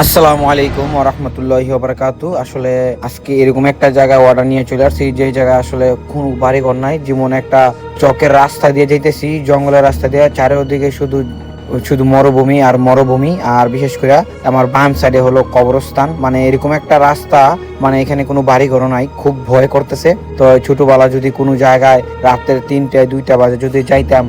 আসসালামু আলাইকুম ওয়া রাহমাতুল্লাহি ওয়া বারাকাতু। আসলে আজকে এরকম একটা জায়গায় অর্ডার নিয়ে চলে আসছি, যে জায়গায় আসলে কোনো বাড়িঘর নাই। যেমন একটা চকের রাস্তা দিয়ে যাইতেছি, জঙ্গলের রাস্তা দিয়ে, চারিদিকে শুধু শুধু মরুভূমি আর মরুভূমি। আর বিশেষ করে আমার বাম সাইডে হলো কবরস্থান, মানে এরকম একটা রাস্তা, মানে এখানে কোনো বাড়িঘর নাই, খুব ভয় করতেছে। তো ছোটবেলা যদি কোনো জায়গায় রাতের 3টা 2টা বাজে যদি যাইতাম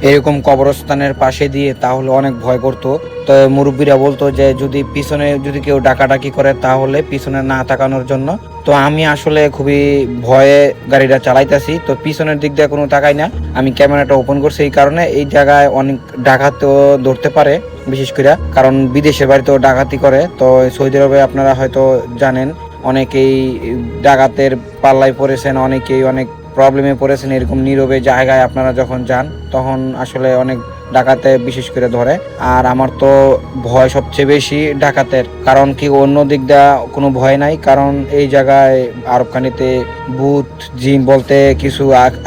এরকম কবরস্থানের পাশে দিয়ে, তাহলে অনেক ভয় করতো। তো মুরব্বীরা বলতো যে যদি পিছনে যদি কেউ ডাকাডাকি করে তাহলে পিছনে না তাকানোর জন্য। তো আমি আসলে খুবই ভয়ে গাড়িটা চালাইতেছি, তো পিছনের দিক দিয়ে কোনো তাকাই না। আমি ক্যামেরাটা ওপেন করছি এই কারণে, এই জায়গায় অনেক ডাকাতও ধরতে পারে, বিশেষ করে কারণ বিদেশের বাড়িতেও ডাকাতি করে। তো সৌদি আরবে আপনারা হয়তো জানেন, অনেকেই ডাকাতের পাল্লায় পড়েছেন, অনেকেই অনেক প্রবলেমে পড়েছেন। এরকম নীরবে জায়গায় আপনারা যখন যান তখন আসলে অনেক ডাকাতে বিশেষ করে ধরে। আর আমার তো ভয় সবচেয়ে বেশি ডাকাতের, কারণ কি অন্য দিক দিয়ে কোনো ভয় নাই, কারণ এই জায়গায় আরবখানিতে ভূত জিন বলতে কিছু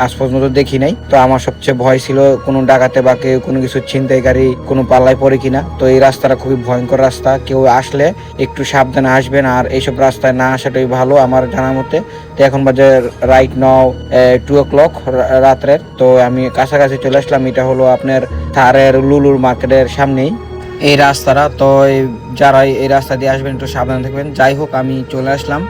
আজ পর্যন্ত দেখি নাই। তো আমার সবচেয়ে ভয় ছিল কোনো ডাকাতে বা কেউ কোনো কিছু ছিনতাইকারী কোনো পাল্লায় পড়ে কিনা। তো এই রাস্তাটা খুবই ভয়ঙ্কর রাস্তা, কেউ আসলে একটু সাবধানে আসবেন, আর এইসব রাস্তায় না আসাটাই ভালো আমার জানার মতে। তো এখন বাজে রাইট নাও 2 o'clock রাত্রের। তো আমি কাছাকাছি চলে আসলাম, এটা হলো আপনার থারের লুলুর মার্কেটের সামনেই এই রাস্তাটা। তো যারা এই রাস্তা দিয়ে আসবেন একটু সাবধান থাকবেন। যাই হোক, আমি চলে আসলাম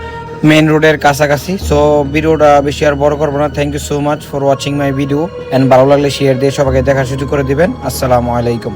মেইন রোডের কাছাকাছি। সো ভিডিওটা বেশি আর বড় করবো না। Thank you so much for watching my video, and ভালো লাগলে শেয়ার দিয়ে সবাইকে দেখার সুযোগ করে দিবেন। আসসালামু আলাইকুম।